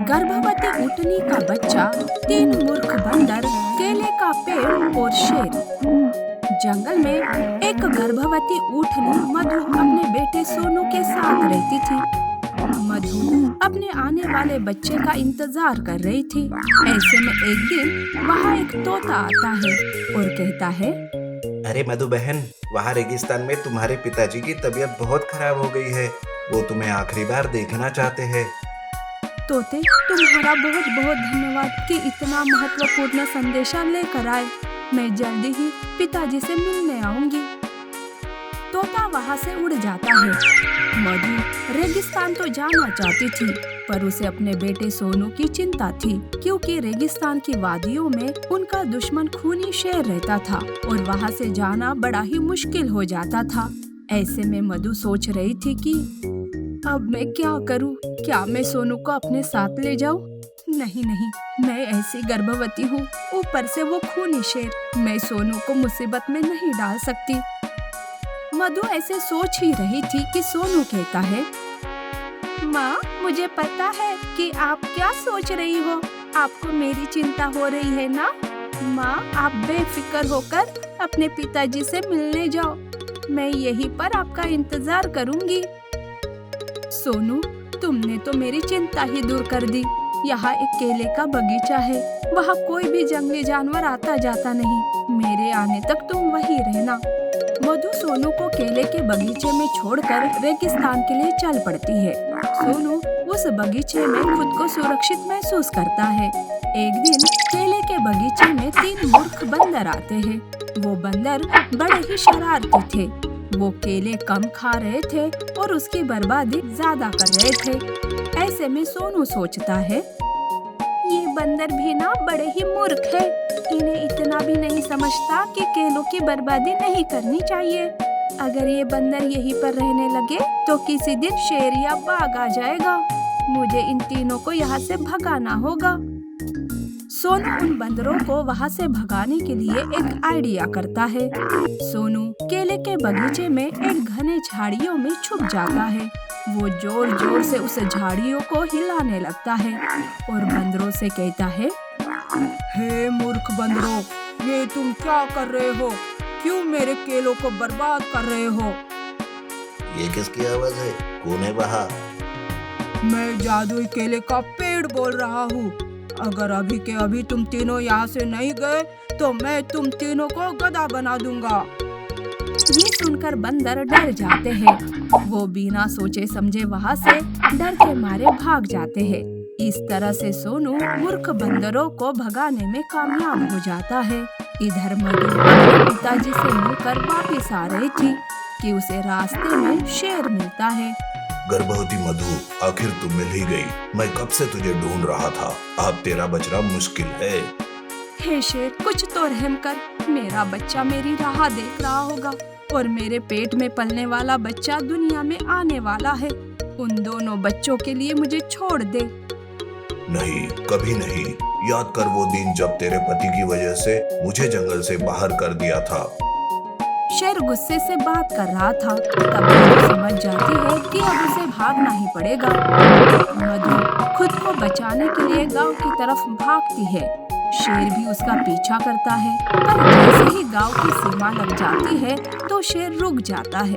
गर्भवती ऊँटनी का बच्चा, तीन मूर्ख बंदर, केले का पेड़ और शेर। जंगल में एक गर्भवती ऊँटनी मधु अपने बेटे सोनू के साथ रहती थी। मधु अपने आने वाले बच्चे का इंतजार कर रही थी। ऐसे में एक दिन वहाँ एक तोता आता है और कहता है, अरे मधु बहन, वहाँ रेगिस्तान में तुम्हारे पिताजी की तबीयत बहुत खराब हो गई है। वो तुम्हें आखिरी बार देखना चाहते हैं। तोते, तुम्हारा बहुत बहुत धन्यवाद कि इतना महत्वपूर्ण संदेशा लेकर आए। मैं जल्दी ही पिताजी से मिलने आऊंगी। तोता वहाँ से उड़ जाता है। मधु रेगिस्तान तो जाना चाहती थी, पर उसे अपने बेटे सोनू की चिंता थी, क्योंकि रेगिस्तान की वादियों में उनका दुश्मन खूनी शेर रहता था और वहाँ से जाना बड़ा ही मुश्किल हो जाता था। ऐसे में मधु सोच रही थी कि अब मैं क्या करूं? क्या मैं सोनू को अपने साथ ले जाऊं? नहीं, मैं ऐसी गर्भवती हूँ, ऊपर से वो खूनी शेर। मैं सोनू को मुसीबत में नहीं डाल सकती। मधु ऐसे सोच ही रही थी कि सोनू कहता है, माँ, मुझे पता है कि आप क्या सोच रही हो। आपको मेरी चिंता हो रही है ना? माँ, आप बेफिक्र होकर अपने पिताजी से मिलने जाओ। मैं यहीं पर आपका इंतजार करूंगी। सोनू, तुमने तो मेरी चिंता ही दूर कर दी। यहाँ एक केले का बगीचा है, वहाँ कोई भी जंगली जानवर आता जाता नहीं। मेरे आने तक तुम वहीं रहना। मधु सोनू को केले के बगीचे में छोड़कर रेगिस्तान के लिए चल पड़ती है। सोनू उस बगीचे में खुद को सुरक्षित महसूस करता है। एक दिन केले के बगीचे में तीन मूर्ख बंदर आते हैं। वो बंदर बड़े ही शरारती थे। वो केले कम खा रहे थे और उसकी बर्बादी ज्यादा कर रहे थे। ऐसे में सोनू सोचता है, ये बंदर भी ना बड़े ही मूर्ख है। इन्हें इतना भी नहीं समझता कि केलों की बर्बादी नहीं करनी चाहिए। अगर ये बंदर यहीं पर रहने लगे तो किसी दिन शेर या बाघ आ जाएगा। मुझे इन तीनों को यहाँ से भगाना होगा। सोनू उन बंदरों को वहाँ से भगाने के लिए एक आइडिया करता है। सोनू केले के बगीचे में एक घने झाड़ियों में छुप जाता है। वो जोर जोर से उस झाड़ियों को हिलाने लगता है और बंदरों से कहता है, हे मूर्ख बंदरों, ये तुम क्या कर रहे हो? क्यों मेरे केलों को बर्बाद कर रहे हो? ये किसकी आवाज है? कौन है वहाँ? मैं जादुई केले का पेड़ बोल रहा हूँ। अगर अभी के अभी तुम तीनों यहाँ से नहीं गए तो मैं तुम तीनों को गधा बना दूंगा। ये सुनकर बंदर डर जाते हैं। वो बिना सोचे समझे वहाँ से डर के मारे भाग जाते हैं। इस तरह से सोनू मूर्ख बंदरों को भगाने में कामयाब हो जाता है। इधर मधु अपने पिताजी से मिलकर वापिस आ रही थी कि उसे रास्ते में शेर मिलता है। गर्भवती मधु, आखिर तू मिल ही गई। मैं कब से तुझे ढूंढ रहा था। अब तेरा बचना मुश्किल है। हे शेर, कुछ तो रहम कर। मेरा बच्चा मेरी राह देख रहा होगा और मेरे पेट में पलने वाला बच्चा दुनिया में आने वाला है। उन दोनों बच्चों के लिए मुझे छोड़ दे। नहीं, कभी नहीं। याद कर वो दिन जब तेरे पति की वजह से मुझे जंगल से बाहर कर दिया था। शेर गुस्से से बात कर रहा था। तब मधु समझ जाती है कि अब उसे भागना ही पड़ेगा। मधु खुद को बचाने के लिए गांव की तरफ भागती है। शेर भी उसका पीछा करता है, पर जैसे ही गांव की सीमा लग जाती है तो शेर रुक जाता है।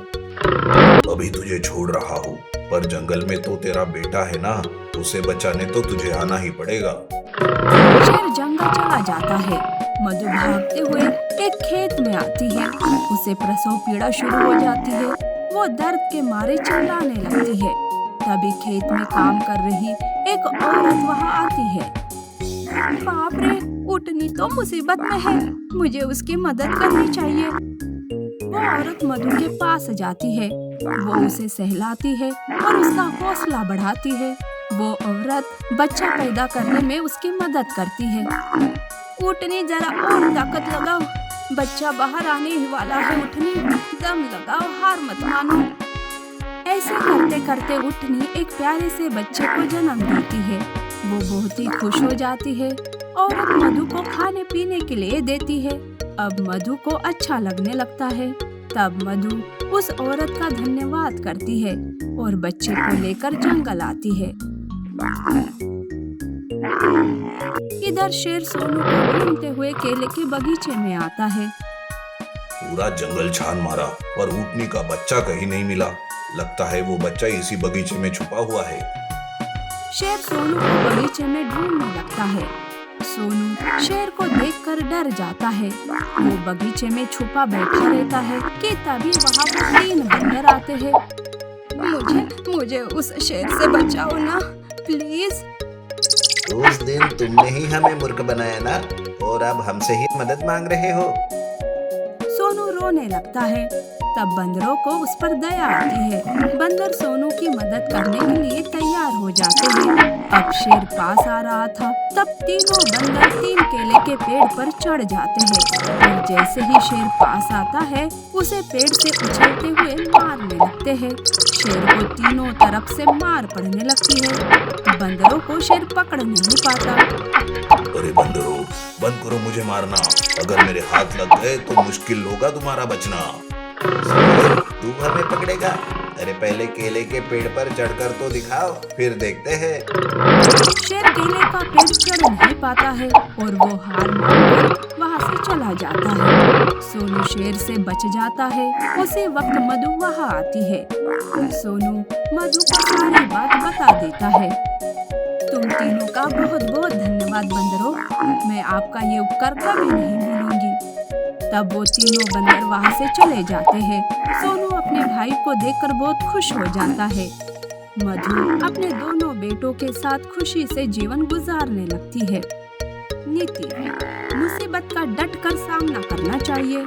अभी तुझे छोड़ रहा हूँ, पर जंगल में तो तेरा बेटा है ना, उसे बचाने तो तुझे आना ही पड़ेगा। शेर जंगल चला जाता है। मधु भागते हुए एक खेत में आती है। उसे प्रसव पीड़ा शुरू हो जाती है। वो दर्द के मारे चिल्लाने लगती है। तभी खेत में काम कर रही एक औरत वहाँ आती है। बाप रे, ऊँटनी तो मुसीबत में है। मुझे उसकी मदद करनी चाहिए। वो औरत मधु के पास जाती है। वो उसे सहलाती है और उसका हौसला बढ़ाती है। वो औरत बच्चा पैदा करने में उसकी मदद करती है। ऊँटनी, जरा और ताकत लगाओ, बच्चा बाहर आने ही वाला है। ऊँटनी, दम लगाओ, हार मत मानो। ऐसे करते करते ऊँटनी एक प्यारे से बच्चे को जन्म देती है। वो बहुत ही खुश हो जाती है। औरत मधु को खाने पीने के लिए देती है। अब मधु को अच्छा लगने लगता है। तब मधु उस औरत का धन्यवाद करती है और बच्चे को लेकर जंगल आती है। इधर शेर सोनू को ढूंढते हुए केले के बगीचे में आता है। पूरा जंगल छान मारा पर ऊँटनी का बच्चा कहीं नहीं मिला। लगता है वो बच्चा इसी बगीचे में छुपा हुआ है। शेर सोनू को बगीचे में ढूंढने लगता है। सोनू शेर को देखकर डर जाता है। वो बगीचे में छुपा बैठा रहता है कि तभी वहाँ पर 3 बंदर आते हैं। मुझे उस शेर से बचाओ ना, प्लीज। उस दिन तुमने ही हमें मूर्ख बनाया ना, और अब हमसे ही मदद मांग रहे हो। सोनू रोने लगता है। तब बंदरों को उस पर दया आती है। बंदर सोनू की मदद करने के लिए तैयार हो जाते हैं। अब शेर पास आ रहा था, तब तीनों बंदर 3 केले के पेड़ पर चढ़ जाते हैं और जैसे ही शेर पास आता है उसे पेड़ से उछलते हुए मारने लगते हैं। शेर को तीनों तरफ से मार पड़ने लगती है। बंदरों को शेर पकड़ नहीं पाता। अरे बंदरों, बंद करो मुझे मारना। अगर मेरे हाथ लग गए तो मुश्किल होगा तुम्हारा बचना। तू हमें पकड़ेगा? अरे पहले केले के पेड़ पर चढ़कर तो दिखाओ, फिर देखते हैं। शेर केले का पेड़ चढ़ नहीं पाता है और वो हार मानकर वहाँ से चला जाता है। सोनू शेर से बच जाता है। उसी वक्त मधु वहाँ आती है। सोनू मधु को सारी बात बता देता है। तुम तीनों का बहुत बहुत धन्यवाद बंदरों, मैं आपका ये उपकार कभी नहीं भूलूंगी। तब वो तीनों बंदर वहाँ से चले जाते हैं। सोनू अपने भाई को देखकर बहुत खुश हो जाता है। मधु अपने दोनों बेटों के साथ खुशी से जीवन गुजारने लगती है। नीति: मुसीबत का डट कर सामना करना चाहिए।